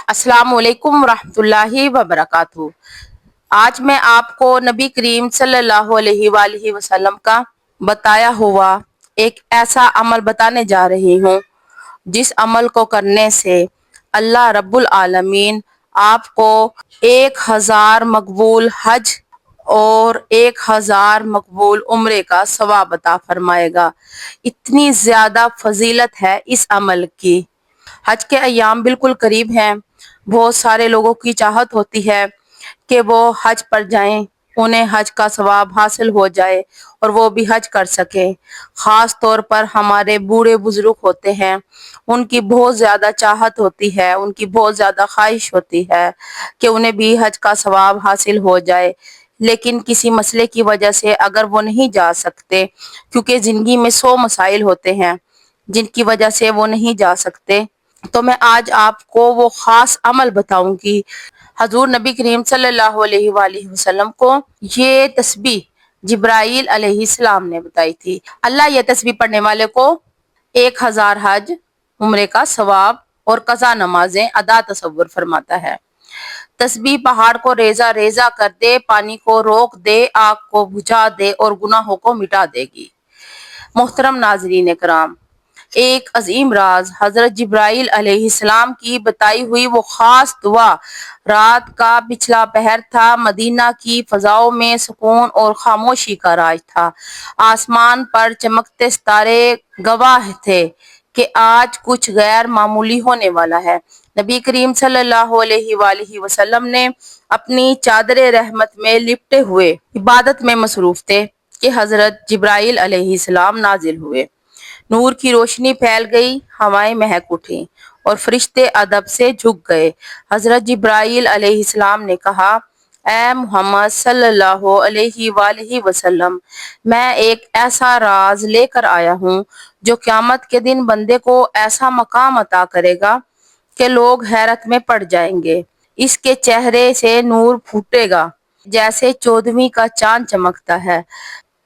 السلام علیکم ورحمۃ اللہ وبرکاتہ۔ آج میں آپ کو نبی کریم صلی اللہ علیہ وآلہ وسلم کا بتایا ہوا ایک ایسا عمل بتانے جا رہی ہوں جس عمل کو کرنے سے اللہ رب العالمین آپ کو 1000 مقبول حج اور 1000 مقبول عمرے کا ثواب عطا فرمائے گا۔ اتنی زیادہ فضیلت ہے اس عمل کی۔ حج کے ایام بالکل قریب ہیں۔ بہت سارے لوگوں کی چاہت ہوتی ہے کہ وہ حج پر جائیں، انہیں حج کا ثواب حاصل ہو جائے اور وہ بھی حج کر سکیں۔ خاص طور پر ہمارے بوڑھے بزرگ ہوتے ہیں، ان کی بہت زیادہ چاہت ہوتی ہے، ان کی بہت زیادہ خواہش ہوتی ہے کہ انہیں بھی حج کا ثواب حاصل ہو جائے، لیکن کسی مسئلے کی وجہ سے اگر وہ نہیں جا سکتے، کیونکہ زندگی میں 100 مسائل ہوتے ہیں جن کی وجہ سے وہ نہیں جا سکتے، تو میں آج آپ کو وہ خاص عمل بتاؤں گی۔ حضور نبی کریم صلی اللہ علیہ وآلہ وسلم کو یہ تسبیح جبرائیل علیہ السلام نے بتائی تھی۔ اللہ یہ تسبیح پڑھنے والے کو 1000 حج عمرے کا ثواب اور قضا نمازیں ادا تصور فرماتا ہے۔ تسبیح پہاڑ کو ریزہ ریزہ کر دے، پانی کو روک دے، آگ کو بجھا دے اور گناہوں کو مٹا دے گی۔ محترم ناظرین کرام، ایک عظیم راز حضرت جبرائیل علیہ السلام کی بتائی ہوئی وہ خاص دعا رات کا پچھلا پہر تھا۔ مدینہ کی فضاؤں میں سکون اور خاموشی کا راج تھا۔ آسمان پر چمکتے ستارے گواہ تھے کہ آج کچھ غیر معمولی ہونے والا ہے۔ نبی کریم صلی اللہ علیہ وآلہ وسلم نے اپنی چادر رحمت میں لپٹے ہوئے عبادت میں مصروف تھے کہ حضرت جبرائیل علیہ السلام نازل ہوئے۔ نور کی روشنی پھیل گئی، ہوائیں مہک اٹھیں اور فرشتے ادب سے جھک گئے۔ حضرت جبرائیل علیہ السلام نے کہا، اے محمد صلی اللہ علیہ وآلہ وسلم، میں ایک ایسا راز لے کر آیا ہوں جو قیامت کے دن بندے کو ایسا مقام عطا کرے گا کہ لوگ حیرت میں پڑ جائیں گے۔ اس کے چہرے سے نور پھوٹے گا جیسے 14ویں کا چاند چمکتا ہے۔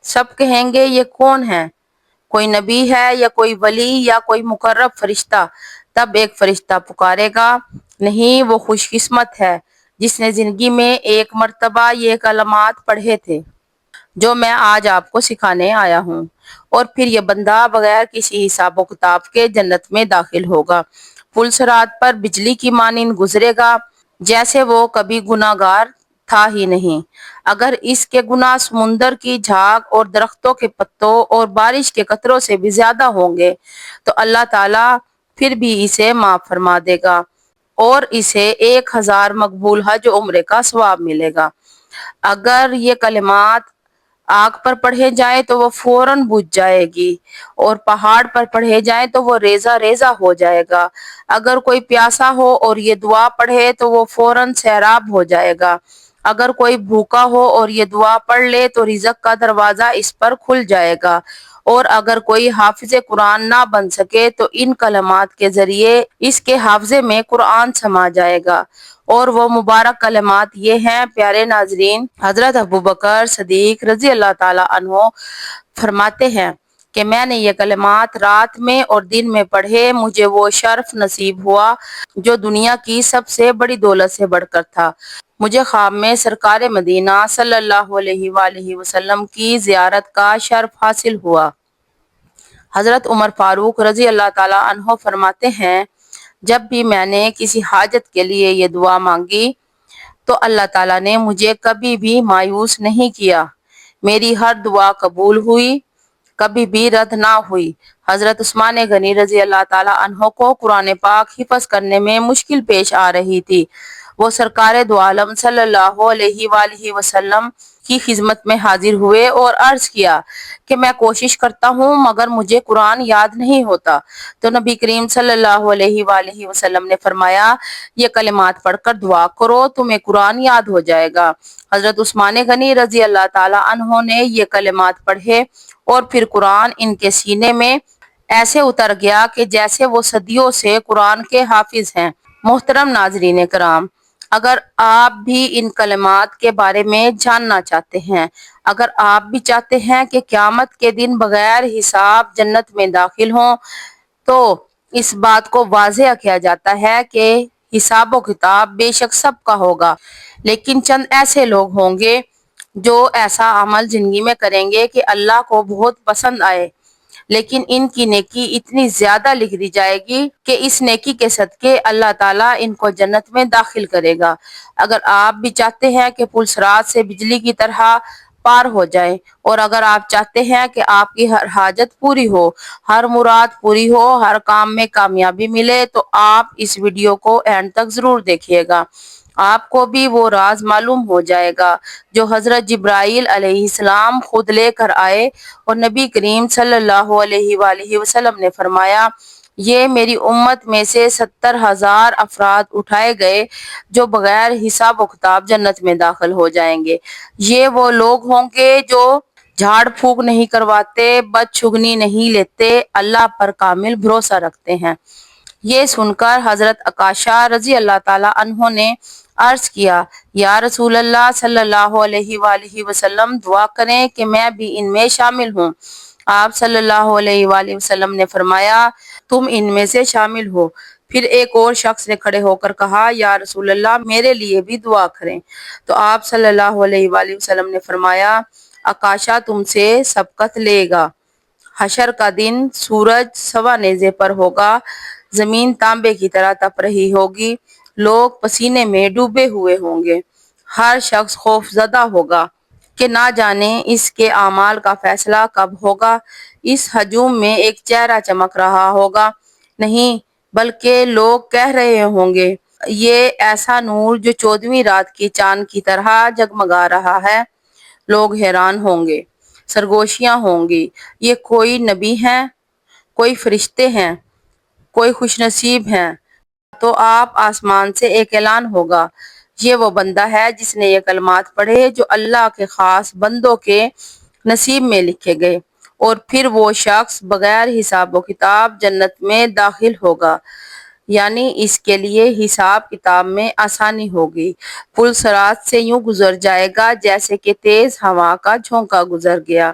سب کہیں گے یہ کون ہے؟ کوئی نبی ہے یا کوئی ولی یا کوئی مقرب فرشتہ؟ تب ایک فرشتہ پکارے گا، نہیں، وہ خوش قسمت ہے جس نے زندگی میں ایک مرتبہ یہ کلمات پڑھے تھے جو میں آج آپ کو سکھانے آیا ہوں، اور پھر یہ بندہ بغیر کسی حساب و کتاب کے جنت میں داخل ہوگا۔ پل صراط پر بجلی کی مانند گزرے گا جیسے وہ کبھی گناہ گار تھا ہی نہیں۔ اگر اس کے گناہ سمندر کی جھاگ اور درختوں کے پتوں اور بارش کے قطروں سے بھی زیادہ ہوں گے تو اللہ تعالیٰ پھر بھی اسے معاف فرما دے گا اور اسے 1000 مقبول حج عمرے کا ثواب ملے گا۔ اگر یہ کلمات آگ پر پڑھے جائیں تو وہ فوراً بجھ جائے گی، اور پہاڑ پر پڑھے جائیں تو وہ ریزہ ریزہ ہو جائے گا۔ اگر کوئی پیاسا ہو اور یہ دعا پڑھے تو وہ فوراً سیراب ہو جائے گا۔ اگر کوئی بھوکا ہو اور یہ دعا پڑھ لے تو رزق کا دروازہ اس پر کھل جائے گا، اور اگر کوئی حافظ قرآن نہ بن سکے تو ان کلمات کے ذریعے اس کے حافظے میں قرآن سما جائے گا، اور وہ مبارک کلمات یہ ہیں۔ پیارے ناظرین، حضرت ابوبکر صدیق رضی اللہ تعالیٰ عنہ فرماتے ہیں کہ میں نے یہ کلمات رات میں اور دن میں پڑھے، مجھے وہ شرف نصیب ہوا جو دنیا کی سب سے بڑی دولت سے بڑھ کر تھا۔ مجھے خواب میں سرکار مدینہ صلی اللہ علیہ وآلہ وسلم کی زیارت کا شرف حاصل ہوا۔ حضرت عمر فاروق رضی اللہ تعالیٰ عنہ فرماتے ہیں، جب بھی میں نے کسی حاجت کے لیے یہ دعا مانگی تو اللہ تعالیٰ نے مجھے کبھی بھی مایوس نہیں کیا، میری ہر دعا قبول ہوئی، کبھی بھی رد نہ ہوئی۔ حضرت عثمان غنی رضی اللہ تعالیٰ عنہ کو قرآن پاک حفظ کرنے میں مشکل پیش آ رہی تھی۔ وہ سرکار دو عالم صلی اللہ علیہ وآلہ وسلم کی خدمت میں حاضر ہوئے اور عرض کیا کہ میں کوشش کرتا ہوں مگر مجھے قرآن یاد نہیں ہوتا۔ تو نبی کریم صلی اللہ علیہ وآلہ وسلم نے فرمایا، یہ کلمات پڑھ کر دعا کرو، تمہیں قرآن یاد ہو جائے گا۔ حضرت عثمان غنی رضی اللہ تعالیٰ عنہ نے یہ کلمات پڑھے اور پھر قرآن ان کے سینے میں ایسے اتر گیا کہ جیسے وہ صدیوں سے قرآن کے حافظ ہیں۔ محترم ناظرین کرام، اگر آپ بھی ان کلمات کے بارے میں جاننا چاہتے ہیں، اگر آپ بھی چاہتے ہیں کہ قیامت کے دن بغیر حساب جنت میں داخل ہوں، تو اس بات کو واضح کیا جاتا ہے کہ حساب و کتاب بے شک سب کا ہوگا، لیکن چند ایسے لوگ ہوں گے جو ایسا عمل زندگی میں کریں گے کہ اللہ کو بہت پسند آئے، لیکن ان کی نیکی اتنی زیادہ لکھ دی جائے گی کہ اس نیکی کے صدقے اللہ تعالیٰ ان کو جنت میں داخل کرے گا۔ اگر آپ بھی چاہتے ہیں کہ پل صراط سے بجلی کی طرح پار ہو جائیں، اور اگر آپ چاہتے ہیں کہ آپ کی ہر حاجت پوری ہو، ہر مراد پوری ہو، ہر کام میں کامیابی ملے، تو آپ اس ویڈیو کو اینڈ تک ضرور دیکھیے گا۔ آپ کو بھی وہ راز معلوم ہو جائے گا جو حضرت جبرائیل علیہ السلام خود لے کر آئے، اور نبی کریم صلی اللہ علیہ وآلہ وسلم نے فرمایا، یہ میری امت میں سے 70,000 افراد اٹھائے گئے جو بغیر حساب و کتاب جنت میں داخل ہو جائیں گے۔ یہ وہ لوگ ہوں گے جو جھاڑ پھونک نہیں کرواتے، بدشگنی نہیں لیتے، اللہ پر کامل بھروسہ رکھتے ہیں۔ یہ سن کر حضرت عکاشہ رضی اللہ تعالیٰ عنہ نے عرض کیا، یا رسول اللہ صلی اللہ علیہ وآلہ وسلم، دعا کریں کہ میں بھی ان میں شامل ہوں۔ آپ صلی اللہ علیہ وآلہ وسلم نے فرمایا، تم ان میں سے شامل ہو۔ پھر ایک اور شخص نے کھڑے ہو کر کہا، یا رسول اللہ، میرے لیے بھی دعا کریں۔ تو آپ صلی اللہ علیہ وآلہ وسلم نے فرمایا، عکاشہ تم سے سبقت لے گا۔ حشر کا دن سورج سوا نیزے پر ہوگا، زمین تانبے کی طرح تپ رہی ہوگی، لوگ پسینے میں ڈوبے ہوئے ہوں گے، ہر شخص خوف زدہ ہوگا کہ نہ جانے اس کے اعمال کا فیصلہ کب ہوگا۔ اس ہجوم میں ایک چہرہ چمک رہا ہوگا، نہیں بلکہ لوگ کہہ رہے ہوں گے، یہ ایسا نور جو 14ویں رات کی چاند کی طرح جگمگا رہا ہے۔ لوگ حیران ہوں گے، سرگوشیاں ہوں گی، یہ کوئی نبی ہیں، کوئی فرشتے ہیں، کوئی خوش نصیب ہیں۔ تو آپ آسمان سے ایک اعلان ہوگا، یہ وہ بندہ ہے جس نے یہ کلمات پڑھے جو اللہ کے خاص بندوں کے نصیب میں لکھے گئے، اور پھر وہ شخص بغیر حساب و کتاب جنت میں داخل ہوگا، یعنی اس کے لیے حساب کتاب میں آسانی ہوگی۔ پل صراط سے یوں گزر جائے گا جیسے کہ تیز ہوا کا جھونکا گزر گیا،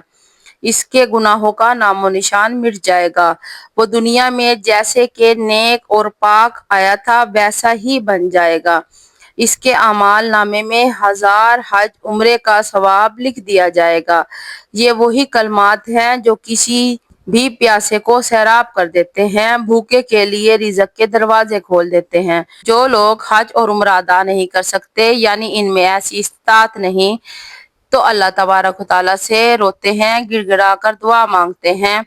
اس کے گناہوں کا نام و نشان مٹ جائے گا، وہ دنیا میں جیسے کہ نیک اور پاک آیا تھا ویسا ہی بن جائے گا، اس کے اعمال نامے میں 1000 حج عمرے کا ثواب لکھ دیا جائے گا۔ یہ وہی کلمات ہیں جو کسی بھی پیاسے کو سیراب کر دیتے ہیں، بھوکے کے لیے رزق کے دروازے کھول دیتے ہیں۔ جو لوگ حج اور عمرہ ادا نہیں کر سکتے، یعنی ان میں ایسی استطاعت نہیں، تو اللہ تبارک و تعالیٰ سے روتے ہیں، گڑ گڑا کر دعا مانگتے ہیں،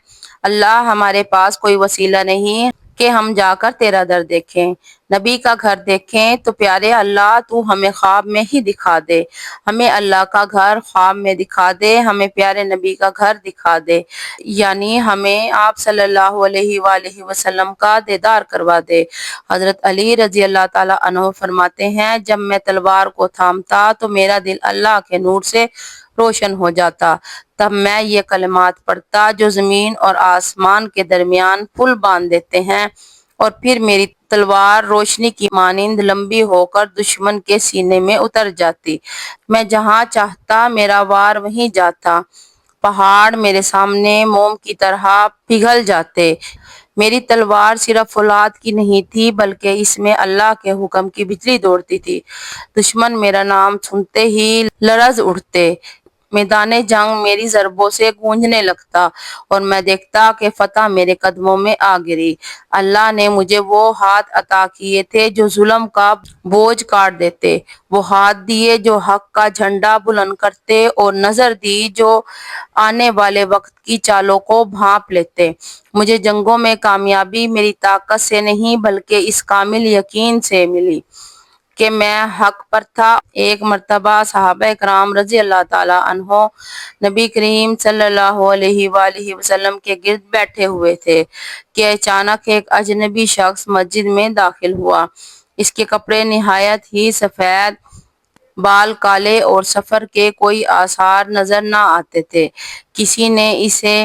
اللہ ہمارے پاس کوئی وسیلہ نہیں کہ ہم جا کر تیرا در دیکھیں، نبی کا گھر دیکھیں، تو پیارے اللہ تو ہمیں خواب میں ہی دکھا دے، ہمیں اللہ کا گھر خواب میں دکھا دے، ہمیں پیارے نبی کا گھر دکھا دے، یعنی ہمیں آپ صلی اللہ علیہ وآلہ وسلم کا دیدار کروا دے۔ حضرت علی رضی اللہ تعالیٰ عنہ فرماتے ہیں، جب میں تلوار کو تھامتا تو میرا دل اللہ کے نور سے روشن ہو جاتا، تب میں یہ کلمات پڑھتا جو زمین اور آسمان کے درمیان پل باندھ دیتے ہیں، اور پھر میری تلوار روشنی کی مانند لمبی ہو کر دشمن کے سینے میں اتر جاتی، میں جہاں چاہتا میرا وار وہیں جاتا، پہاڑ میرے سامنے موم کی طرح پگھل جاتے۔ میری تلوار صرف فولاد کی نہیں تھی بلکہ اس میں اللہ کے حکم کی بجلی دوڑتی تھی، دشمن میرا نام سنتے ہی لرز اٹھتے، میدان جنگ میری ضربوں سے گونجنے لگتا، اور میں دیکھتا کہ فتح میرے قدموں میں آ گری۔ اللہ نے مجھے وہ ہاتھ عطا کیے تھے جو ظلم کا بوجھ کاٹ دیتے، وہ ہاتھ دیے جو حق کا جھنڈا بلند کرتے، اور نظر دی جو آنے والے وقت کی چالوں کو بھانپ لیتے۔ مجھے جنگوں میں کامیابی میری طاقت سے نہیں بلکہ اس کامل یقین سے ملی کہ میں حق پر تھا۔ ایک مرتبہ صحابہ کرام رضی اللہ تعالیٰ عنہ نبی کریم صلی اللہ علیہ وآلہ وسلم کے گرد بیٹھے ہوئے تھے کہ اچانک ایک اجنبی شخص مسجد میں داخل ہوا، اس کے کپڑے نہایت ہی سفید، بال کالے اور سفر کے کوئی آثار نظر نہ آتے تھے۔ کسی نے اسے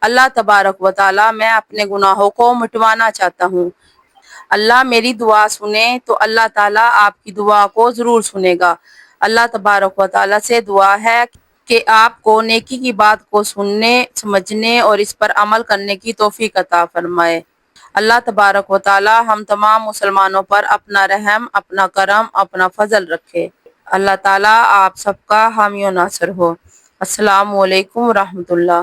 اللہ تبارک و تعالی میں اپنے گناہوں کو مٹوانا چاہتا ہوں۔ اللہ میری دعا سنے تو اللہ تعالیٰ آپ کی دعا کو ضرور سنے گا۔ اللہ تبارک و تعالیٰ سے دعا ہے کہ آپ کو نیکی کی بات کو سننے، سمجھنے اور اس پر عمل کرنے کی توفیق عطا فرمائے۔ اللہ تبارک و تعالیٰ ہم تمام مسلمانوں پر اپنا رحم، اپنا کرم، اپنا فضل رکھے۔ اللہ تعالیٰ آپ سب کا حامی و ناصر ہو۔ السلام علیکم ورحمۃ اللہ۔